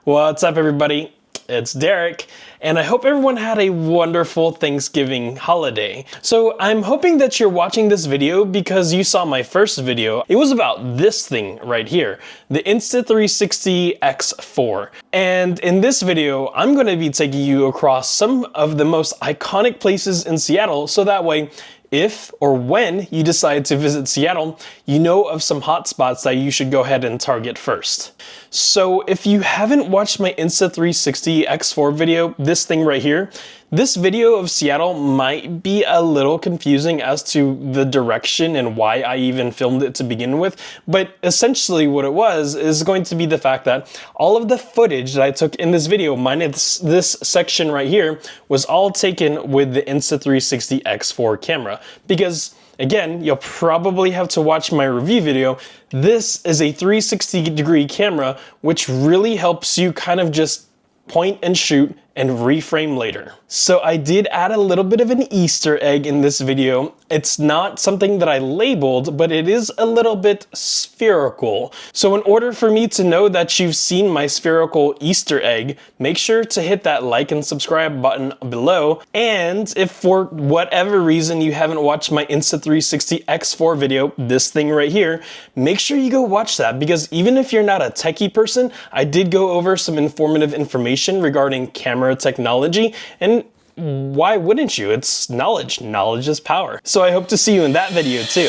What's up, everybody? It's Derek, and I hope everyone had a wonderful Thanksgiving holiday. So I'm hoping that you're watching this video because you saw my first video. It was about this thing right here, the Insta360 X4. And in this video, I'm going to be taking you across some of the most iconic places in Seattle, so that way, if or when you decide to visit Seattle, you know of some hotspots that you should go ahead and target first. So if you haven't watched my Insta360 X4 video, this thing right here, this video of Seattle might be a little confusing as to the direction and why I even filmed it to begin with, but essentially what it was is going to be the fact that all of the footage that I took in this video, minus this section right here, was all taken with the Insta360 X4 camera. Because again, you'll probably have to watch my review video. This is a 360-degree camera, which really helps you kind of just point and shoot and reframe later. So I did add a little bit of an Easter egg in this video. It's not something that I labeled, but it is a little bit spherical. So in order for me to know that you've seen my spherical Easter egg, make sure to hit that like and subscribe button below. And if for whatever reason you haven't watched my Insta360 X4 video, this thing right here, make sure you go watch that, because even if you're not a techie person, I did go over some informative information regarding camera technology, and why wouldn't you? It's knowledge. Knowledge is power. So I hope to see you in that video too.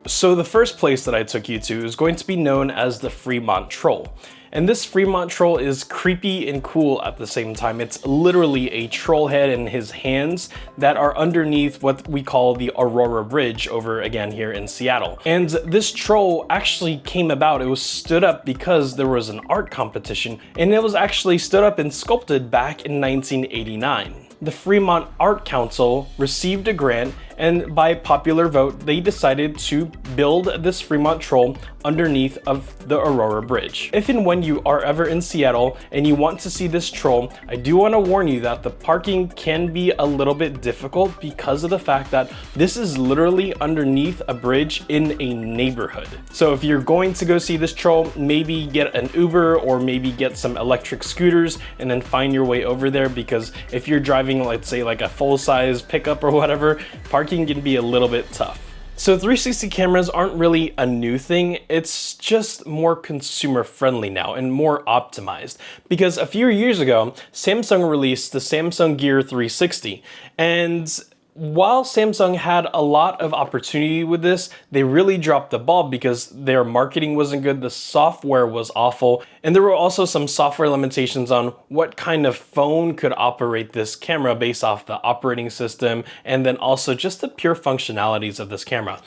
So the first place that I took you to is going to be known as the Fremont Troll. And this Fremont Troll is creepy and cool at the same time. It's literally a troll head in his hands that are underneath what we call the Aurora Bridge over again here in Seattle. And this troll actually came about, it was stood up because there was an art competition, and it was actually stood up and sculpted back in 1989. The Fremont Art Council received a grant, and by popular vote, they decided to build this Fremont Troll underneath of the Aurora Bridge. If and when you are ever in Seattle and you want to see this troll, I do want to warn you that the parking can be a little bit difficult because of the fact that this is literally underneath a bridge in a neighborhood. So if you're going to go see this troll, maybe get an Uber or maybe get some electric scooters and then find your way over there, because if you're driving, let's say like a full-size pickup or whatever, parking can be a little bit tough. So 360 cameras aren't really a new thing, it's just more consumer friendly now and more optimized. Because a few years ago, Samsung released the Samsung Gear 360, and while Samsung had a lot of opportunity with this, they really dropped the ball because their marketing wasn't good, the software was awful, and there were also some software limitations on what kind of phone could operate this camera based off the operating system, and then also just the pure functionalities of this camera.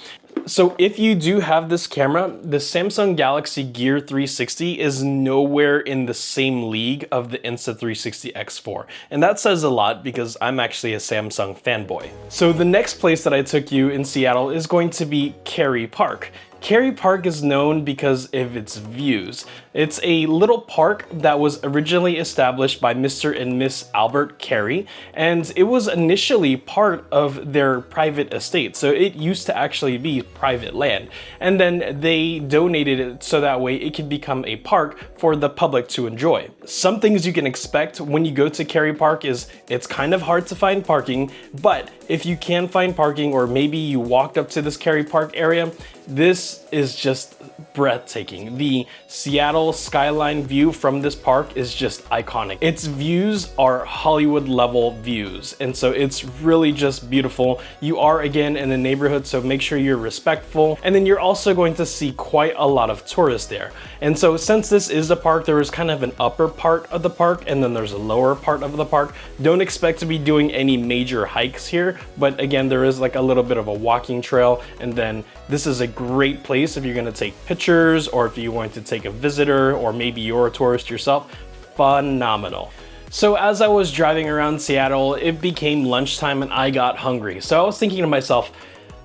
So if you do have this camera, the Samsung Galaxy Gear 360 is nowhere in the same league of the Insta360 X4. And that says a lot because I'm actually a Samsung fanboy. So the next place that I took you in Seattle is going to be Kerry Park. Kerry Park is known because of its views. It's a little park that was originally established by Mr. and Miss Albert Kerry, and it was initially part of their private estate. So it used to actually be private land. And then they donated it so that way it could become a park for the public to enjoy. Some things you can expect when you go to Kerry Park is it's kind of hard to find parking, but if you can find parking, or maybe you walked up to this Kerry Park area, this is just breathtaking. The Seattle skyline view from this park is just iconic. Its views are Hollywood level views, and so it's really just beautiful. You are again in the neighborhood, so make sure you're respectful, and then you're also going to see quite a lot of tourists there. And so since this is a park, there is kind of an upper part of the park and then there's a lower part of the park. Don't expect to be doing any major hikes here, but again, there is like a little bit of a walking trail, and then this is a great place if you're going to take pictures, or if you want to take a visitor, or maybe you're a tourist yourself. Phenomenal. So as I was driving around Seattle, it became lunchtime and I got hungry. So I was thinking to myself,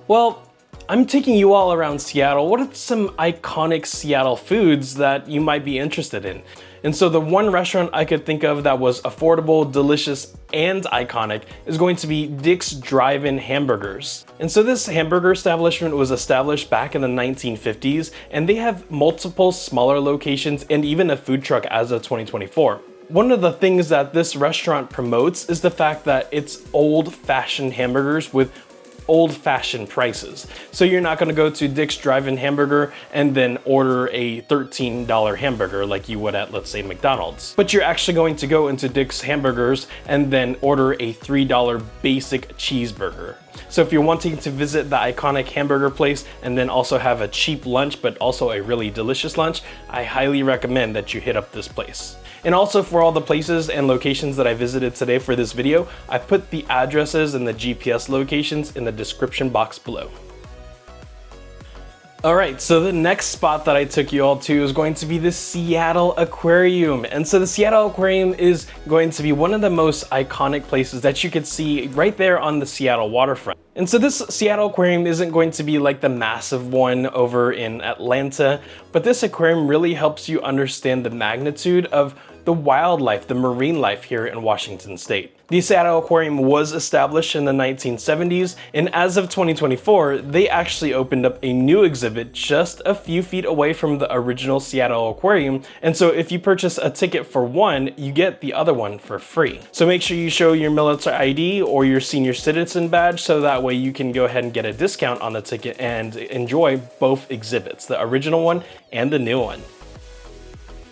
well, I'm taking you all around Seattle. What are some iconic Seattle foods that you might be interested in? And so the one restaurant I could think of that was affordable, delicious, and iconic is going to be Dick's Drive-In Hamburgers. And so this hamburger establishment was established back in the 1950s, and they have multiple smaller locations and even a food truck as of 2024. One of the things that this restaurant promotes is the fact that it's old-fashioned hamburgers with old-fashioned prices. So you're not gonna go to Dick's Drive-In Hamburger and then order a $13 hamburger like you would at, let's say, McDonald's. But you're actually going to go into Dick's Hamburgers and then order a $3 basic cheeseburger. So if you're wanting to visit the iconic hamburger place and then also have a cheap lunch but also a really delicious lunch, I highly recommend that you hit up this place. And also for all the places and locations that I visited today for this video, I put the addresses and the GPS locations in the description box below. Alright, so the next spot that I took you all to is going to be the Seattle Aquarium. And so the Seattle Aquarium is going to be one of the most iconic places that you could see right there on the Seattle waterfront. And so this Seattle Aquarium isn't going to be like the massive one over in Atlanta, but this aquarium really helps you understand the magnitude of the wildlife, the marine life here in Washington State. The Seattle Aquarium was established in the 1970s, and as of 2024, they actually opened up a new exhibit just a few feet away from the original Seattle Aquarium. And so if you purchase a ticket for one, you get the other one for free. So make sure you show your military ID or your senior citizen badge so that way you can go ahead and get a discount on the ticket and enjoy both exhibits, the original one and the new one.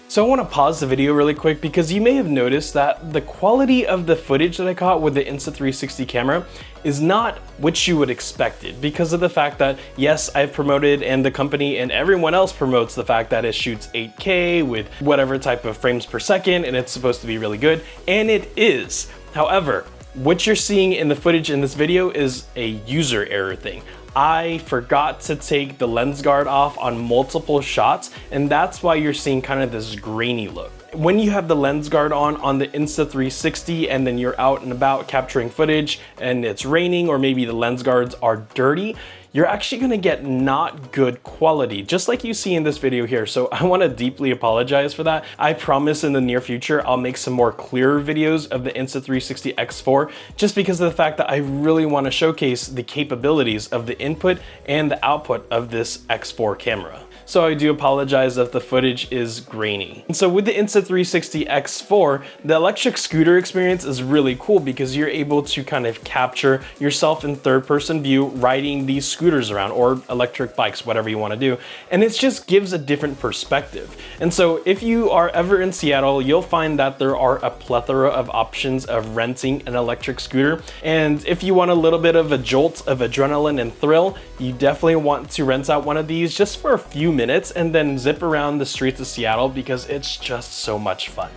So I want to pause the video really quick because you may have noticed that the quality of the footage that I caught with the Insta360 camera is not what you would expect it, because of the fact that, yes, I've promoted and the company and everyone else promotes the fact that it shoots 8K with whatever type of frames per second and it's supposed to be really good, and it is. However, what you're seeing in the footage in this video is a user error thing. I forgot to take the lens guard off on multiple shots, and that's why you're seeing kind of this grainy look. When you have the lens guard on the Insta360 and then you're out and about capturing footage and it's raining or maybe the lens guards are dirty, you're actually gonna get not good quality, just like you see in this video here. So I wanna deeply apologize for that. I promise in the near future, I'll make some more clearer videos of the Insta360 X4, just because of the fact that I really wanna showcase the capabilities of the input and the output of this X4 camera. So I do apologize if the footage is grainy. And so with the Insta360 X4, the electric scooter experience is really cool because you're able to kind of capture yourself in third-person view riding these scooters around, or electric bikes, whatever you want to do. And it just gives a different perspective. And so if you are ever in Seattle, you'll find that there are a plethora of options of renting an electric scooter. And if you want a little bit of a jolt of adrenaline and thrill, you definitely want to rent out one of these just for a few minutes and then zip around the streets of Seattle because it's just so much fun.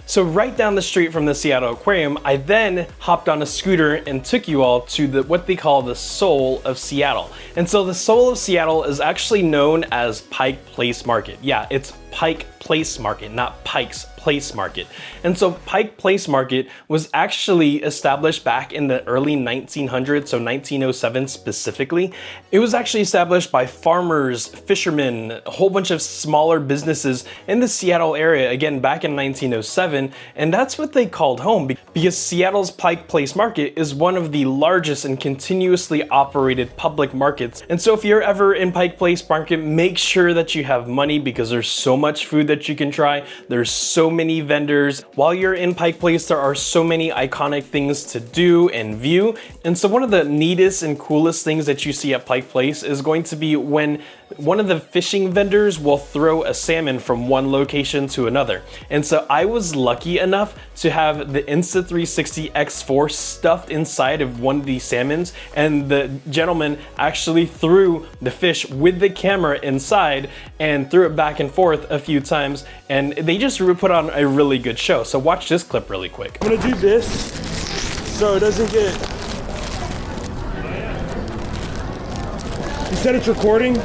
So right down the street from the Seattle Aquarium, I then hopped on a scooter and took you all to what they call the soul of Seattle. And so the soul of Seattle is actually known as Pike Place Market. Yeah, it's Pike Place Market, not Pike's Place Market. And so Pike Place Market was actually established back in the early 1900s, so 1907 specifically. It was actually established by farmers, fishermen, a whole bunch of smaller businesses in the Seattle area, again, back in 1907. And that's what they called home, because Seattle's Pike Place Market is one of the largest and continuously operated public markets. And so if you're ever in Pike Place Market, make sure that you have money because there's so much food that you can try. There's so many vendors. While you're in Pike Place, there are so many iconic things to do and view. And so one of the neatest and coolest things that you see at Pike Place is going to be when one of the fishing vendors will throw a salmon from one location to another. And so I was lucky enough to have the Insta360 X4 stuffed inside of one of these salmons, and the gentleman actually threw the fish with the camera inside and threw it back and forth a few times, and they just put on a really good show. So watch this clip really quick. I'm gonna do this so it doesn't get... You said it's recording?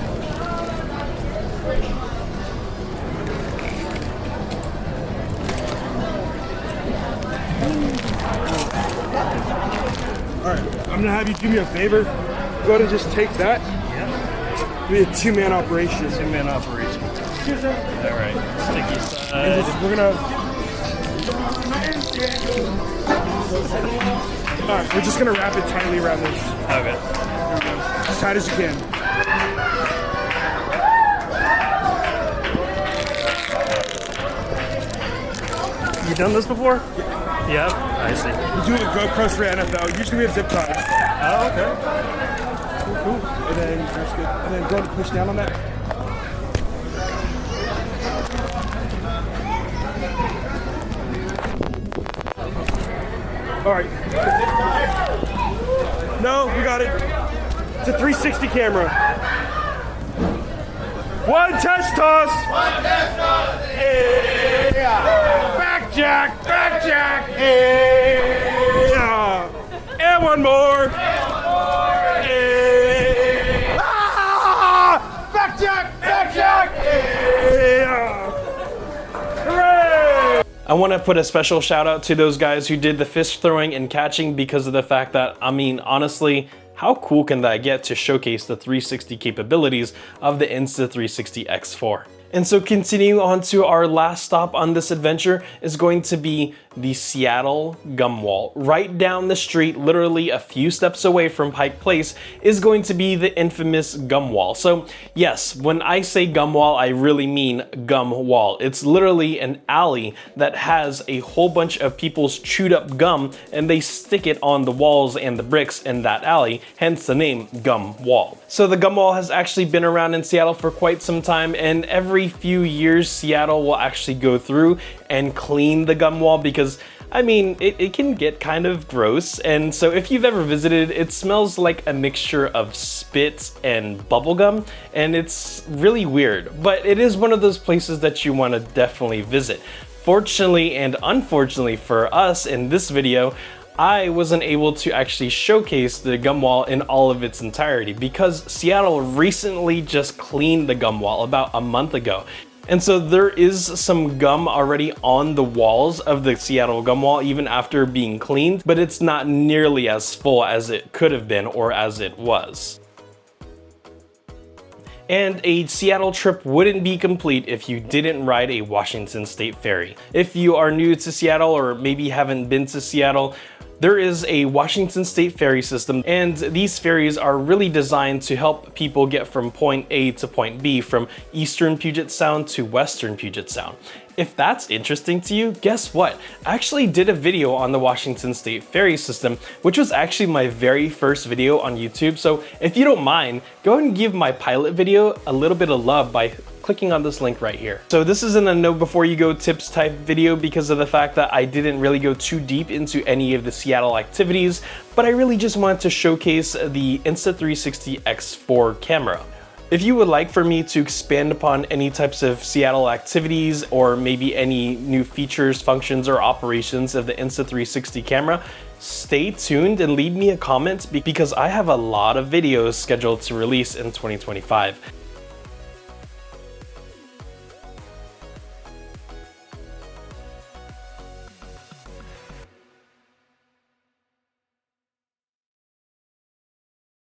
Alright, I'm gonna have you do me a favor. Go ahead and just take that. Yeah. Be a two-man operation. Two-man operation. Excuse me. All right, sticky And side. we're gonna. All right, we're just gonna wrap it tightly around this, Okay. as tight as you can. You done this before? Yeah. I see. We do it with GoPros for NFL. Usually we have zip ties. Oh, okay. Cool. And then that's good. And then go ahead and push down on that. All right. No, we got it. It's a 360 camera. One test toss. One test toss. Yeah. Back jack. Back jack. Yeah. And one more. Yeah. Ah! Back jack. Back jack. Yeah. Hooray! I want to put a special shout out to those guys who did the fish throwing and catching, because of the fact that, I mean, honestly, how cool can that get to showcase the 360 capabilities of the Insta360 X4? And so continuing on to our last stop on this adventure is going to be the Seattle gum wall. Right down the street, literally a few steps away from Pike Place, is going to be the infamous gum wall. So yes, when I say gum wall, I really mean gum wall. It's literally an alley that has a whole bunch of people's chewed up gum, and they stick it on the walls and the bricks in that alley, hence the name gum wall. So the gum wall has actually been around in Seattle for quite some time, and every few years Seattle will actually go through and clean the gum wall, because I mean, it can get kind of gross. And so if you've ever visited, it smells like a mixture of spit and bubblegum, and it's really weird, but it is one of those places that you want to definitely visit. Fortunately and unfortunately for us in this video, I wasn't able to actually showcase the gum wall in all of its entirety, because Seattle recently just cleaned the gum wall about a month ago. And so there is some gum already on the walls of the Seattle gum wall even after being cleaned, but it's not nearly as full as it could have been or as it was. And a Seattle trip wouldn't be complete if you didn't ride a Washington State ferry. If you are new to Seattle or maybe haven't been to Seattle, there is a Washington State ferry system, and these ferries are really designed to help people get from point A to point B, from eastern Puget Sound to western Puget Sound. If that's interesting to you, guess what? I actually did a video on the Washington State ferry system, which was actually my very first video on YouTube. So if you don't mind, go ahead and give my pilot video a little bit of love by clicking on this link right here. So this isn't a know before you go tips type video, because of the fact that I didn't really go too deep into any of the Seattle activities, but I really just wanted to showcase the Insta360 X4 camera. If you would like for me to expand upon any types of Seattle activities, or maybe any new features, functions, or operations of the Insta360 camera, stay tuned and leave me a comment, because I have a lot of videos scheduled to release in 2025.